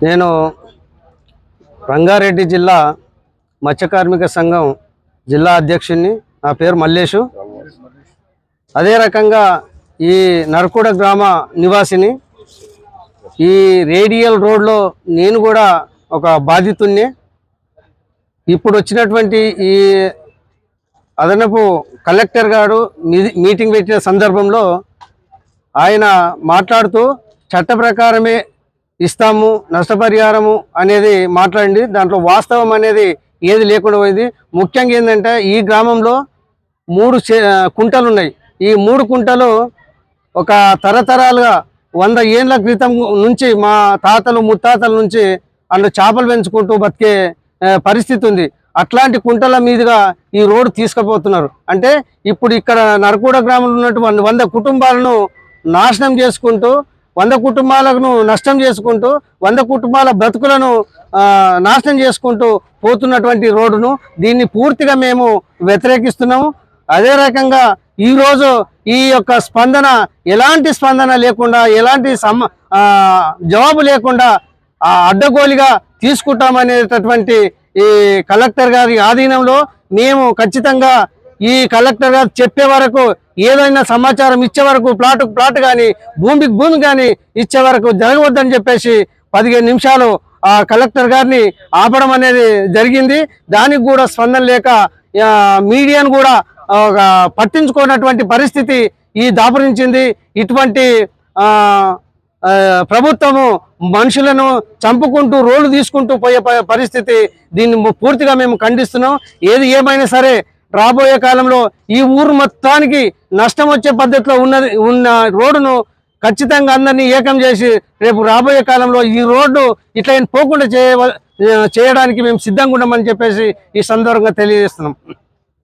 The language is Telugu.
నేను రంగారెడ్డి జిల్లా మత్స్య కార్మిక సంఘం జిల్లా అధ్యక్షుడిని. నా పేరు మల్లేషు. అదే రకంగా ఈ నరకుడ గ్రామ నివాసిని. ఈ రేడియల్ రోడ్లో నేను కూడా ఒక బాధితుణ్ణి. ఇప్పుడు వచ్చినటువంటి ఈ అదనపు కలెక్టర్ గారు మీటింగ్ పెట్టిన సందర్భంలో ఆయన మాట్లాడుతూ చట్ట ప్రకారమే ఇస్తాము నష్టపరిహారము అనేది మాట్లాడింది. దాంట్లో వాస్తవం అనేది ఏది లేకుండా పోయింది. ముఖ్యంగా ఏంటంటే ఈ గ్రామంలో 3 కుంటలు ఉన్నాయి. ఈ 3 కుంటలు ఒక తరతరాలుగా 100 ఏళ్ళ క్రితం నుంచి మా తాతలు ముత్తాతల నుంచి అందులో చేపలు పెంచుకుంటూ బతికే పరిస్థితి ఉంది. అట్లాంటి కుంటల మీదుగా ఈ రోడ్డు తీసుకుపోతున్నారు. అంటే ఇప్పుడు ఇక్కడ నరకూడ గ్రామంలో ఉన్నటువంటి 100 కుటుంబాలను నాశనం చేసుకుంటూ 100 కుటుంబాలను నష్టం చేసుకుంటూ 100 కుటుంబాల బ్రతుకులను నాశనం చేసుకుంటూ పోతున్నటువంటి రోడ్డును దీన్ని పూర్తిగా మేము వ్యతిరేకిస్తున్నాము. అదే రకంగా ఈరోజు ఈ యొక్క స్పందన ఎలాంటి స్పందన లేకుండా ఎలాంటి జవాబు లేకుండా అడ్డగోలిగా తీసుకుంటామనేటటువంటి ఈ కలెక్టర్ గారి ఆధీనంలో మేము ఖచ్చితంగా ఈ కలెక్టర్ గారు చెప్పే వరకు ఏదైనా సమాచారం ఇచ్చే వరకు ప్లాట్ కానీ భూమికి భూమి కానీ ఇచ్చే వరకు జరగవద్దని చెప్పేసి 15 నిమిషాలు ఆ కలెక్టర్ గారిని ఆపడం అనేది జరిగింది. దానికి కూడా స్పందన లేక మీడియాను కూడా పట్టించుకున్నటువంటి పరిస్థితి ఈ దాపురించింది. ఇటువంటి ప్రభుత్వము మనుషులను చంపుకుంటూ రోడ్లు తీసుకుంటూ పోయే పరిస్థితి. దీన్ని పూర్తిగా మేము ఖండిస్తున్నాం. ఏది ఏమైనా సరే రాబోయే కాలంలో ఈ ఊరు మొత్తానికి నష్టం వచ్చే పద్ధతిలో ఉన్న రోడ్డును ఖచ్చితంగా అందరినీ ఏకం చేసి రేపు రాబోయే కాలంలో ఈ రోడ్డు ఇట్లా పోకుండా చేయడానికి మేము సిద్ధంగా ఉన్నామని చెప్పేసి ఈ సందర్భంగా తెలియజేస్తున్నాం.